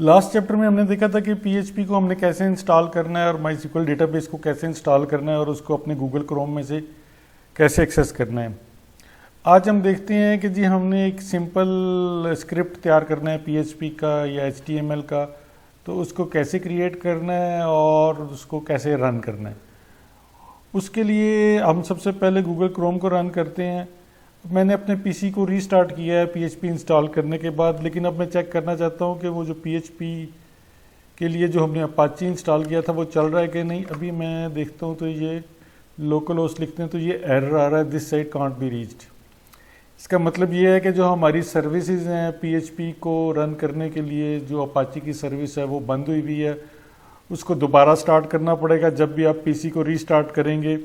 Last chapter में हमने देखा था कि पीएचपी को हमने कैसे इंस्टॉल करना है और माईसीक्वल डेटाबेस को कैसे इंस्टॉल करना है और उसको अपने गूगल क्रोम में से कैसे एक्सेस करना है। आज हम देखते हैं कि जी हमने एक सिंपल स्क्रिप्ट तैयार करना है पीएचपी का या एचटीएमएल का, तो उसको कैसे क्रिएट करना है और उसको कैसे रन करना है। उसके लिए हम सबसे पहले गूगल क्रोम को रन करते हैं। मैंने अपने पीसी को रीस्टार्ट किया है पीएचपी इंस्टॉल करने के बाद, लेकिन अब मैं चेक करना चाहता हूं कि वो जो पीएचपी के लिए जो हमने अपाची इंस्टॉल किया था वो चल रहा है कि नहीं। अभी मैं देखता हूं तो ये लोकल होस्ट लिखते हैं तो ये एरर आ रहा है, this site can't be reached. इसका मतलब ये है कि जो हमारी सर्विसेज हैं पीएचपी को रन करने के लिए, जो अपाची की सर्विस है वो बंद हुई हुई है, उसको दोबारा स्टार्ट करना पड़ेगा जब भी आप पीसी को रीस्टार्ट करेंगे।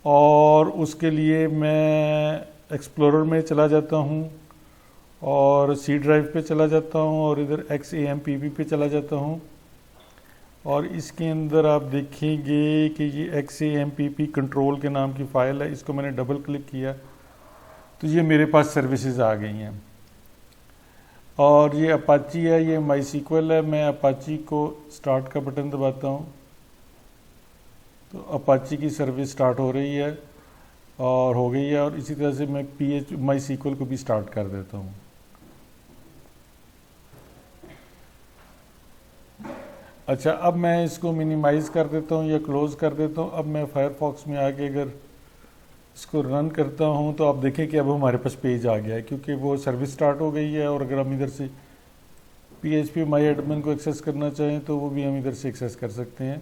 और उसके लिए मैं एक्सप्लोरर में चला जाता हूँ और सी ड्राइव पे चला जाता हूँ और इधर XAMPP पे चला जाता हूँ और इसके अंदर आप देखेंगे कि ये XAMPP कंट्रोल के नाम की फ़ाइल है। इसको मैंने डबल क्लिक किया तो ये मेरे पास सर्विसेज आ गई हैं और ये अपाची है, ये माईसीक्वल है। मैं अपाची को स्टार्ट का बटन दबाता हूँ तो अपाची की सर्विस स्टार्ट हो रही है और हो गई है। और इसी तरह से मैं माईसीक्वल को भी स्टार्ट कर देता हूँ। अच्छा, अब मैं इसको मिनिमाइज़ कर देता हूँ या क्लोज़ कर देता हूँ। अब मैं फायरफॉक्स में आके अगर इसको रन करता हूँ तो आप देखें कि अब हमारे पास पेज आ गया है, क्योंकि वो सर्विस स्टार्ट हो गई है। और अगर हम इधर से PHP माई एडमिन को एक्सेस करना चाहें तो वो भी हम इधर से एक्सेस कर सकते हैं।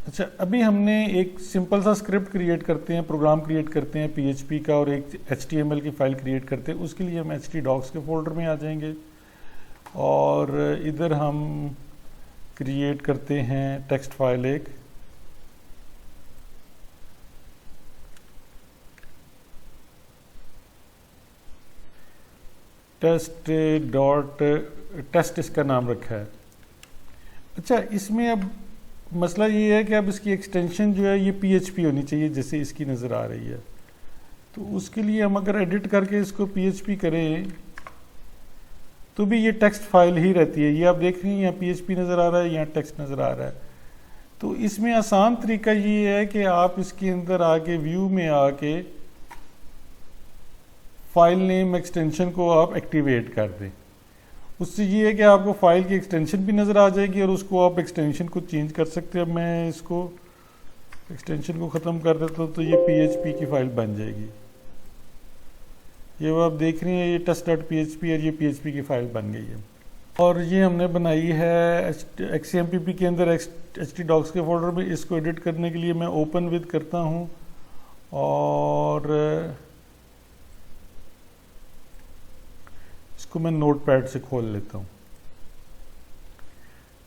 अच्छा, अभी हमने एक सिंपल सा स्क्रिप्ट क्रिएट करते हैं, प्रोग्राम क्रिएट करते हैं पीएचपी का और एक HTML की फ़ाइल क्रिएट करते हैं। उसके लिए हम htdocs के फोल्डर में आ जाएंगे और इधर हम क्रिएट करते हैं टेक्स्ट फाइल एक। टेस्ट इसका नाम रखा है। अच्छा, इसमें अब मसला ये है कि अब इसकी एक्सटेंशन जो है ये PHP होनी चाहिए जैसे इसकी नज़र आ रही है। तो उसके लिए हम अगर एडिट करके इसको PHP करें तो भी ये टेक्स्ट फाइल ही रहती है। ये आप देख रही हैं यहाँ PHP नज़र आ रहा है, यहाँ टेक्स्ट नज़र आ रहा है। तो इसमें आसान तरीका ये है कि आप इसके अंदर आके व्यू में आके फाइल नेम एक्सटेंशन को आप एक्टिवेट कर दें। उससे ये है कि आपको फाइल की एक्सटेंशन भी नज़र आ जाएगी और उसको आप एक्सटेंशन को चेंज कर सकते हैं। अब मैं इसको एक्सटेंशन को ख़त्म कर देता हूँ तो ये PHP की फ़ाइल बन जाएगी। ये वो आप देख रही हैं, ये test.php और ये PHP की फ़ाइल बन गई है। और ये हमने बनाई है XAMPP के अंदर htdocs के फोल्डर में। इसको एडिट करने के लिए मैं ओपन विद करता हूँ और इसको मैं नोटपैड से खोल लेता हूँ।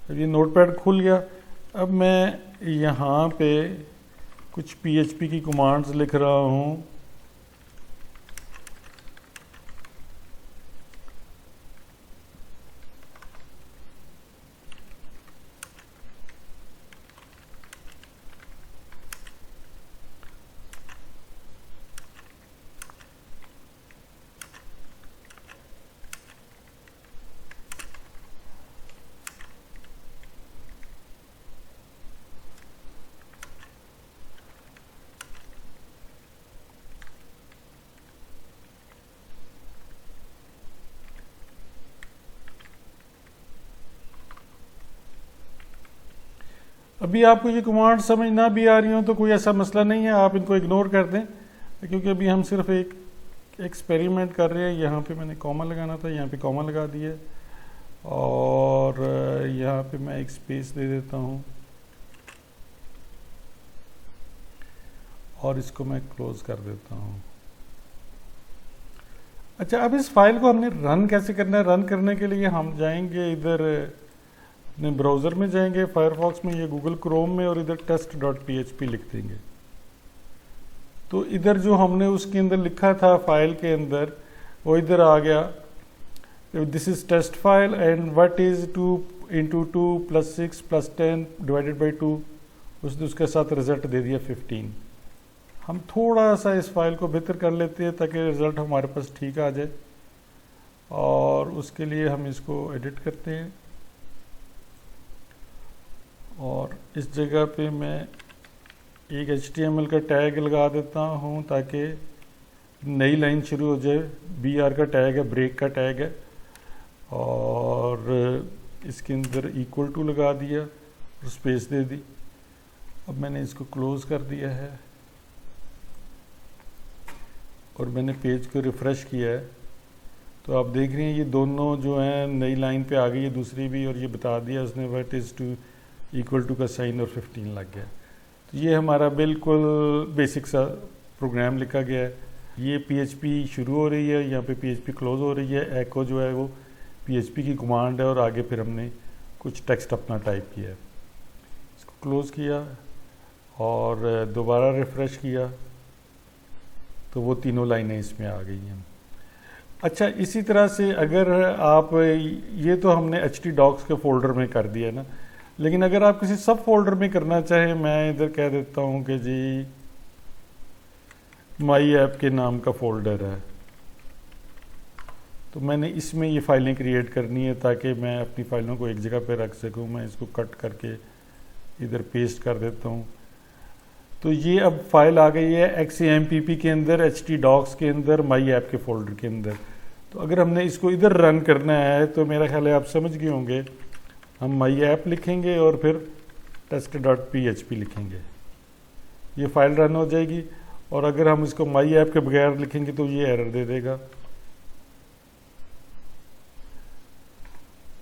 अब ये नोटपैड खुल गया। अब मैं यहाँ पे कुछ PHP की कमांड्स लिख रहा हूँ। अभी आपको ये कमांड समझ ना भी आ रही हो तो कोई ऐसा मसला नहीं है, आप इनको इग्नोर कर दें, क्योंकि अभी हम सिर्फ एक एक्सपेरिमेंट कर रहे हैं। यहाँ पे मैंने कॉमा लगाना था, यहाँ पे कॉमा लगा दिया और यहाँ पे मैं एक स्पेस दे देता हूँ और इसको मैं क्लोज कर देता हूँ। अच्छा, अब इस फाइल को हमने रन कैसे करना है। रन करने के लिए हम जाएंगे इधर अपने ब्राउज़र में जाएंगे, फायरफॉक्स में या गूगल क्रोम में, और इधर test.php लिख देंगे। तो इधर जो हमने उसके अंदर लिखा था फाइल के अंदर वो इधर आ गया, this is test file and what is 2 × 2 + 6 + 10 / 2। उसने उसके साथ रिजल्ट दे दिया 15। हम थोड़ा सा इस फाइल को बेहतर कर लेते हैं ताकि रिज़ल्ट हमारे पास ठीक आ जाए, और उसके लिए हम इसको एडिट करते हैं और इस जगह पे मैं एक HTML का टैग लगा देता हूँ ताकि नई लाइन शुरू हो जाए। BR का टैग है, ब्रेक का टैग है, और इसके अंदर इक्वल टू लगा दिया और स्पेस दे दी। अब मैंने इसको क्लोज़ कर दिया है और मैंने पेज को रिफ़्रेश किया है, तो आप देख रहे हैं ये दोनों जो हैं नई लाइन पे आ गई है, दूसरी भी, और ये बता दिया उसने what is two equal to का साइन और 15 लग गया। तो ये हमारा बिल्कुल बेसिक सा प्रोग्राम लिखा गया है। ये PHP शुरू हो रही है, यहाँ पे PHP क्लोज़ हो रही है, एको जो है वो PHP की कमांड है, और आगे फिर हमने कुछ टेक्स्ट अपना टाइप किया है। इसको क्लोज़ किया और दोबारा रिफ़्रेश किया तो वो तीनों लाइनें इसमें आ गई हैं। अच्छा, इसी तरह से अगर आप, ये तो हमने htdocs के फोल्डर में कर दिया ना, लेकिन अगर आप किसी सब फोल्डर में करना चाहें, मैं इधर कह देता हूँ कि जी माई ऐप के नाम का फोल्डर है, तो मैंने इसमें ये फाइलें क्रिएट करनी है ताकि मैं अपनी फाइलों को एक जगह पे रख सकूँ। मैं इसको कट करके इधर पेस्ट कर देता हूँ, तो ये अब फाइल आ गई है XAMPP के अंदर, htdocs के अंदर, माई ऐप के फोल्डर के अंदर। तो अगर हमने इसको इधर रन करना है तो मेरा ख्याल है आप समझ गए होंगे, हम माई ऐप लिखेंगे और फिर test.php लिखेंगे, ये फाइल रन हो जाएगी। और अगर हम इसको माई ऐप के बगैर लिखेंगे तो ये एरर दे देगा।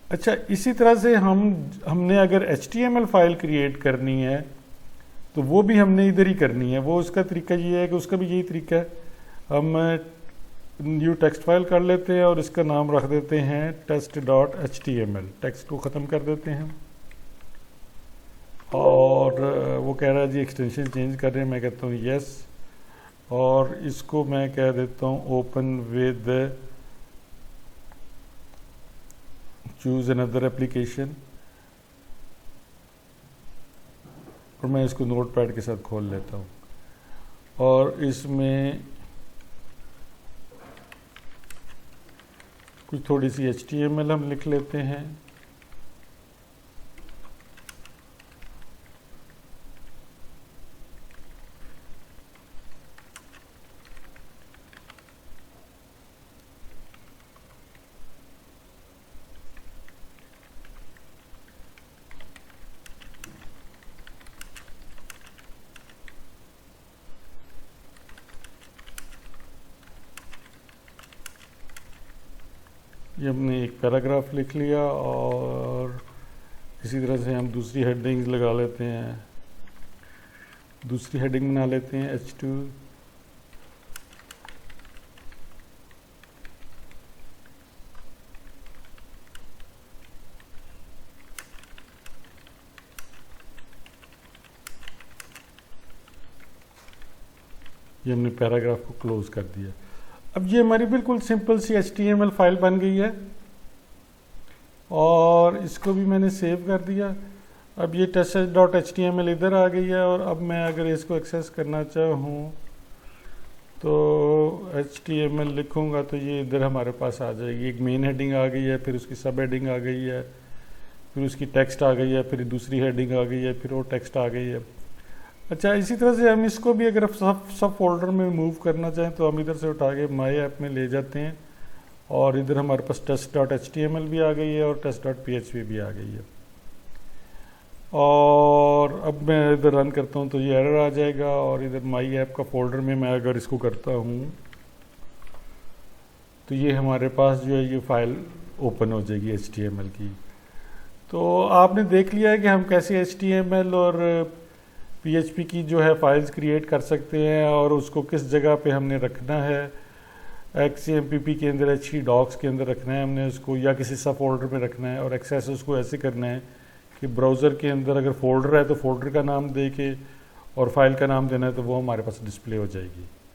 अच्छा, इसी तरह से हमने अगर HTML फाइल क्रिएट करनी है तो वो भी हमने इधर ही करनी है। वो उसका तरीका ये है कि उसका भी यही तरीका है, हम न्यू टेक्स्ट फाइल कर लेते हैं और इसका नाम रख देते हैं test.html, टेक्स्ट को ख़त्म कर देते हैं। और वो कह रहा है जी एक्सटेंशन चेंज कर रहे हैं, मैं कहता हूँ यस, और इसको मैं कह देता हूँ open with choose another application, और मैं इसको नोटपैड के साथ खोल लेता हूँ और इसमें कुछ थोड़ी सी HTML हम लिख लेते हैं। ये हमने एक पैराग्राफ लिख लिया, और इसी तरह से हम दूसरी हेडिंग्स लगा लेते हैं। दूसरी हेडिंग बना लेते हैं H2, ये हमने पैराग्राफ को क्लोज कर दिया। अब ये हमारी बिल्कुल सिंपल सी HTML फाइल बन गई है और इसको भी मैंने सेव कर दिया। अब ये test.html इधर आ गई है, और अब मैं अगर इसको एक्सेस करना चाहूँ तो HTML लिखूँगा तो ये इधर हमारे पास आ जाएगी। एक मेन हेडिंग आ गई है, फिर उसकी सब हेडिंग आ गई है, फिर उसकी टेक्स्ट आ गई है, फिर दूसरी हेडिंग आ गई है, फिर वो टेक्स्ट आ गई है। अच्छा, इसी तरह से हम इसको भी अगर सब फोल्डर में मूव करना चाहें तो हम इधर से उठा के माई ऐप में ले जाते हैं, और इधर हमारे पास test.html भी आ गई है और test.php भी आ गई है। और अब मैं इधर रन करता हूँ तो ये एरर आ जाएगा, और इधर माई ऐप का फोल्डर में मैं अगर इसको करता हूँ तो ये हमारे पास जो है ये फाइल ओपन हो जाएगी HTML की। तो आपने देख लिया है कि हम कैसे HTML और PHP की जो है फाइल्स क्रिएट कर सकते हैं, और उसको किस जगह पे हमने रखना है। XAMPP के अंदर, htdocs के अंदर रखना है हमने उसको, या किसी सब फोल्डर में रखना है, और एक्सेस उसको ऐसे करना है कि ब्राउज़र के अंदर अगर फोल्डर है तो फोल्डर का नाम दे के, और फाइल का नाम देना है तो वो हमारे पास डिस्प्ले हो जाएगी।